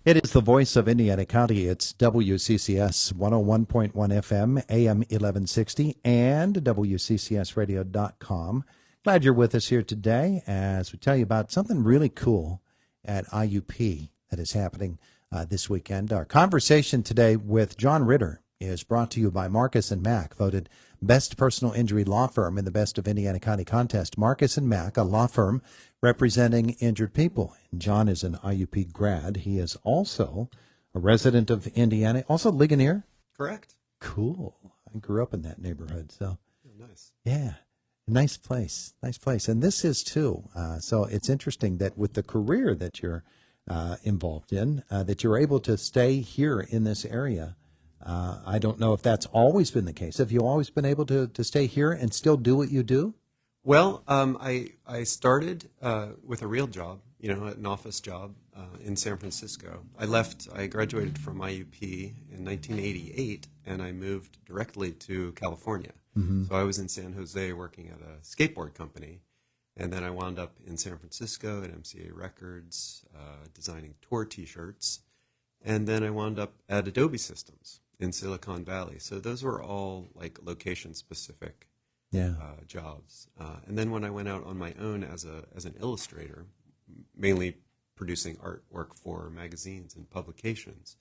It is the voice of Indiana County. It's WCCS 101.1 FM, AM 1160, and WCCSradio.com. Glad you're with us here today as we tell you about something really cool at IUP that is happening this weekend. Our conversation today with John Ritter is brought to you by Marcus & Mack, voted Best Personal Injury Law Firm in the Best of Indiana County contest. Marcus & Mack, a law firm representing injured people. And John is an IUP grad. He is also a resident of Indiana, also Ligonier. Correct. Cool. I grew up in that neighborhood, so. Oh, nice. Yeah. Nice place. Nice place. And this is too. So it's interesting that with the career that you're involved in, that you're able to stay here in this area. I don't know if that's always been the case. Have you always been able to stay here and still do what you do? Well, I started with a real job, an office job in San Francisco. I graduated from IUP in 1988, and I moved directly to California. Mm-hmm. So I was in San Jose working at a skateboard company, and then I wound up in San Francisco at MCA Records, designing tour T-shirts, and then I wound up at Adobe Systems in Silicon Valley. So those were all like location-specific jobs. And then when I went out on my own as an illustrator, mainly producing artwork for magazines and publications,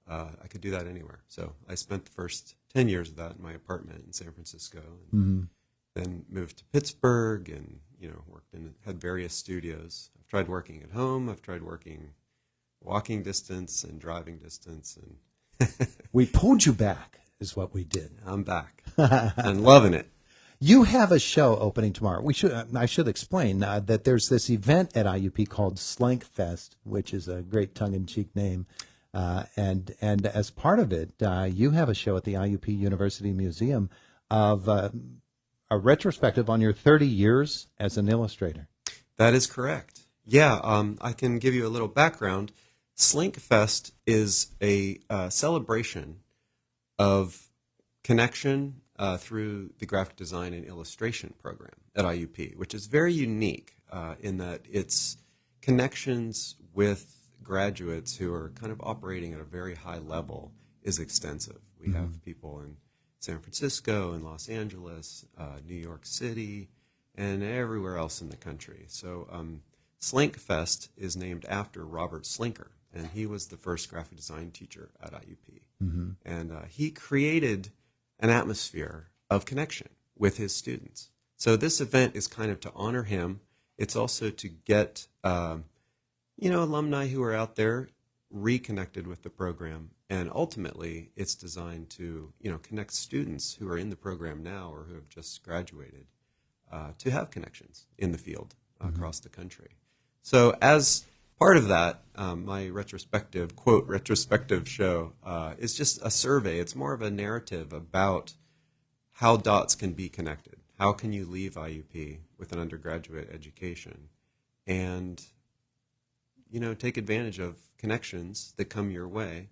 I could do that anywhere. So I spent the first 10 years of that in my apartment in San Francisco, and then moved to Pittsburgh and had various studios. I've tried working at home. I've tried working walking distance and driving distance, and we pulled you back is what we did. I'm back and loving it. You have a show opening tomorrow. I should explain that there's this event at IUP called Slank Fest, which is a great tongue-in-cheek name. And as part of it, you have a show at the IUP University Museum of a retrospective on your 30 years as an illustrator. That is correct. Yeah, I can give you a little background. Slink Fest is a celebration of connection through the graphic design and illustration program at IUP, which is very unique in that its connections with graduates who are kind of operating at a very high level is extensive. We have people in San Francisco and Los Angeles, New York City, and everywhere else in the country. So Slink Fest is named after Robert Slinker, and he was the first graphic design teacher at IUP. Mm-hmm. And he created an atmosphere of connection with his students. So this event is kind of to honor him. It's also to get, alumni who are out there reconnected with the program. And ultimately, it's designed to, connect students who are in the program now or who have just graduated to have connections in the field across the country. So as part of that, my retrospective show is just a survey. It's more of a narrative about how dots can be connected. How can you leave IUP with an undergraduate education and, take advantage of connections that come your way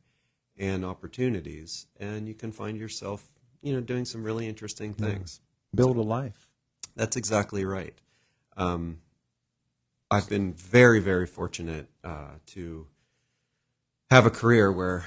and opportunities, and you can find yourself, doing some really interesting things. Build a life. That's exactly right. I've been very, very fortunate to have a career where,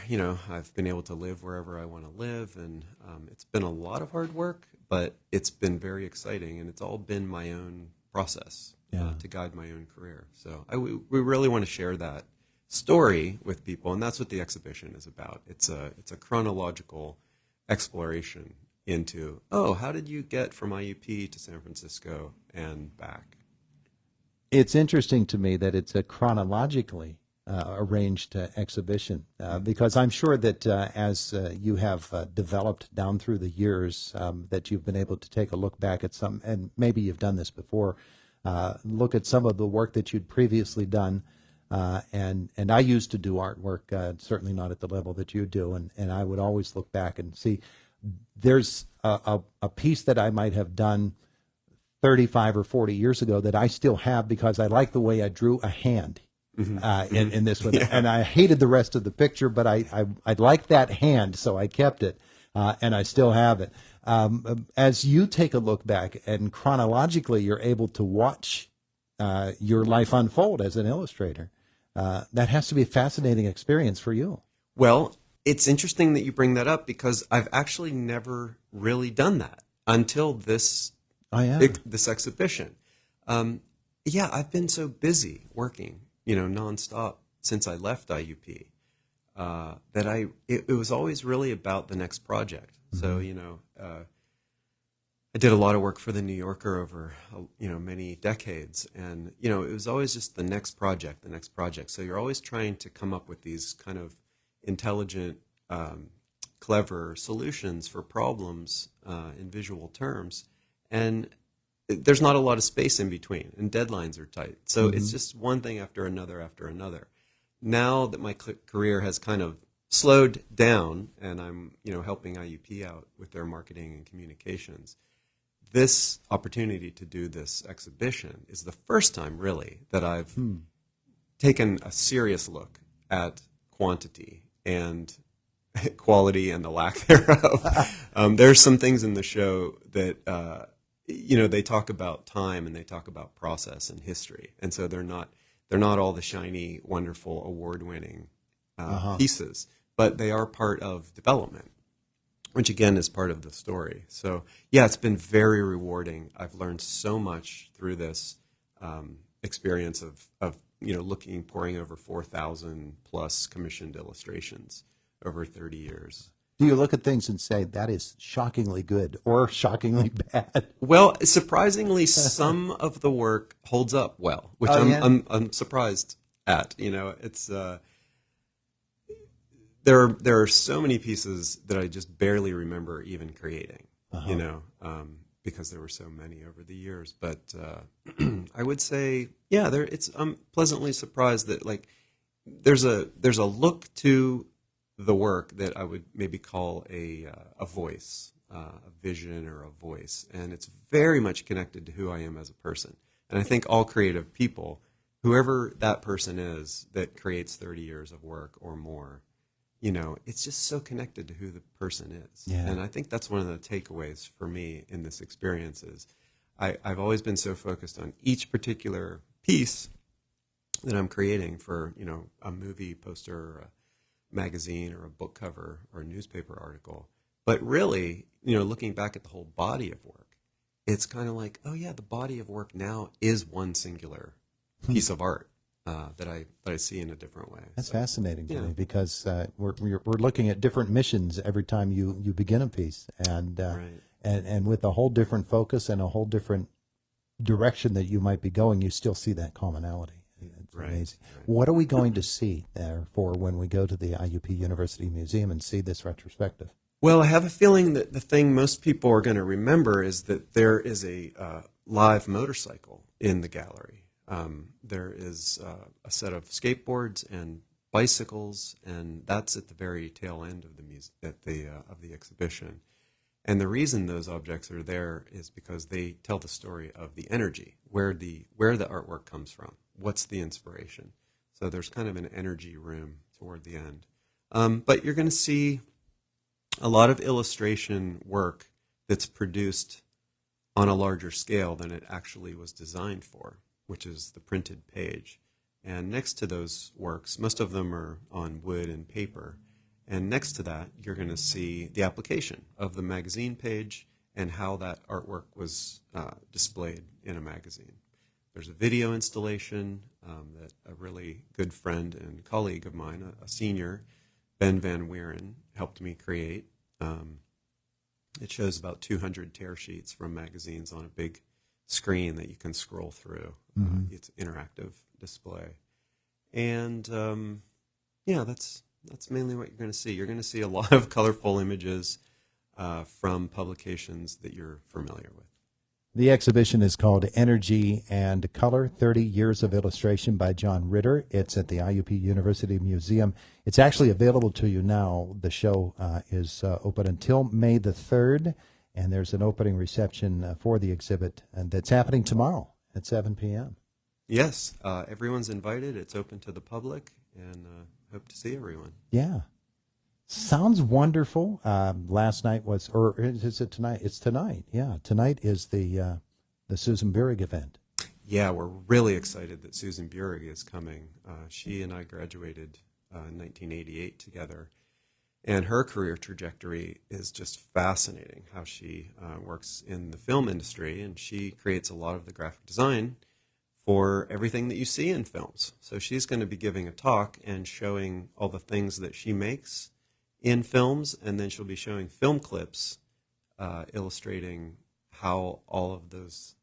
I've been able to live wherever I want to live, and it's been a lot of hard work, but it's been very exciting, and it's all been my own process to guide my own career. So we really want to share that story with people, and that's what the exhibition is about. It's a chronological exploration into, how did you get from IUP to San Francisco and back? It's interesting to me that it's a chronologically arranged exhibition because I'm sure that as you have developed down through the years that you've been able to take a look back at some, and maybe you've done this before, look at some of the work that you'd previously done. And I used to do artwork, certainly not at the level that you do, and I would always look back and see there's a piece that I might have done 35 or 40 years ago that I still have because I like the way I drew a hand in this one. Yeah. And I hated the rest of the picture, but I liked that hand, so I kept it, and I still have it. As you take a look back and chronologically you're able to watch your life unfold as an illustrator, That has to be a fascinating experience for you. Well, it's interesting that you bring that up because I've actually never really done that until this Oh, yeah. this exhibition. Yeah, I've been so busy working, nonstop since I left IUP that it was always really about the next project. So, I did a lot of work for the New Yorker over, many decades, and it was always just the next project, the next project. So you're always trying to come up with these kind of intelligent, clever solutions for problems in visual terms, and there's not a lot of space in between, and deadlines are tight. So it's just one thing after another after another. Now that my career has kind of slowed down, and I'm helping IUP out with their marketing and communications, this opportunity to do this exhibition is the first time really that I've taken a serious look at quantity and quality and the lack thereof. There's some things in the show that they talk about time and they talk about process and history, and so they're not all the shiny, wonderful, award-winning pieces, but they are part of development, which again is part of the story. So yeah, it's been very rewarding. I've learned so much through this experience of poring over 4,000 plus commissioned illustrations over 30 years. Do you look at things and say, that is shockingly good or shockingly bad? Well, surprisingly, some of the work holds up well, which I'm surprised at. It's there are so many pieces that I just barely remember even creating. Because there were so many over the years. But I would say, yeah, I'm pleasantly surprised that there's a look to the work that I would maybe call a voice, a vision or a voice, and it's very much connected to who I am as a person. And I think all creative people, whoever that person is that creates 30 years of work or more, it's just so connected to who the person is. Yeah. And I think that's one of the takeaways for me in this experience is I've always been so focused on each particular piece that I'm creating for, a movie poster or a magazine or a book cover or a newspaper article. But really, looking back at the whole body of work, it's kind of like, oh yeah, the body of work now is one singular piece of art. That I see in a different way. That's fascinating to me because we're looking at different missions every time you begin a piece, and Right. and with a whole different focus and a whole different direction that you might be going, you still see that commonality. It's Right. amazing. Right. What are we going to see there for when we go to the IUP University Museum and see this retrospective? Well, I have a feeling that the thing most people are going to remember is that there is a live motorcycle in the gallery. There is a set of skateboards and bicycles, and that's at the very tail end of the exhibition. And the reason those objects are there is because they tell the story of the energy, where the artwork comes from, what's the inspiration. So there's kind of an energy room toward the end. But you're going to see a lot of illustration work that's produced on a larger scale than it actually was designed for, which is the printed page. And next to those works, most of them are on wood and paper. And next to that, you're going to see the application of the magazine page and how that artwork was displayed in a magazine. There's a video installation that a really good friend and colleague of mine, a senior, Ben Van Weeren, helped me create. It shows about 200 tear sheets from magazines on a big screen that you can scroll through. It's an interactive display. And that's mainly what you're going to see. You're going to see a lot of colorful images from publications that you're familiar with. The exhibition is called Energy and Color, 30 Years of Illustration by John Ritter. It's at the IUP University Museum. It's actually available to you now. The show is open until May the 3rd, and there's an opening reception for the exhibit that's happening tomorrow at 7 p.m. Yes, everyone's invited. It's open to the public, and hope to see everyone. Yeah. Sounds wonderful. Last night was, or is it tonight? It's tonight. Yeah, tonight is the Susan Bierig event. Yeah, we're really excited that Susan Burig is coming. She and I graduated in 1988 together, and her career trajectory is just fascinating. How she works in the film industry, and she creates a lot of the graphic design for everything that you see in films. So she's going to be giving a talk and showing all the things that she makes in films, and then she'll be showing film clips illustrating how all of those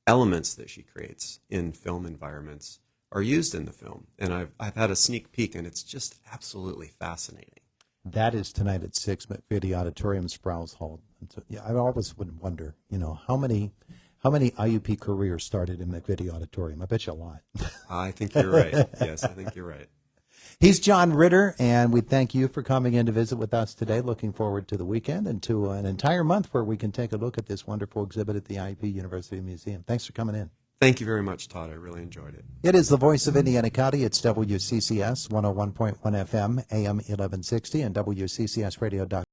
elements that she creates in film environments are used in the film. And I've had a sneak peek, and it's just absolutely fascinating. That is tonight at 6 McVitie Auditorium, Sprouse Hall. And so, yeah, I always would wonder, how many IUP careers started in McVitie Auditorium? I bet you a lot. I think you're right. Yes, I think you're right. He's John Ritter, and we thank you for coming in to visit with us today. Looking forward to the weekend and to an entire month where we can take a look at this wonderful exhibit at the IUP University Museum. Thanks for coming in. Thank you very much, Todd. I really enjoyed it. It is the voice of Indiana County. It's WCCS 101.1 FM, AM 1160, and WCCSradio.com.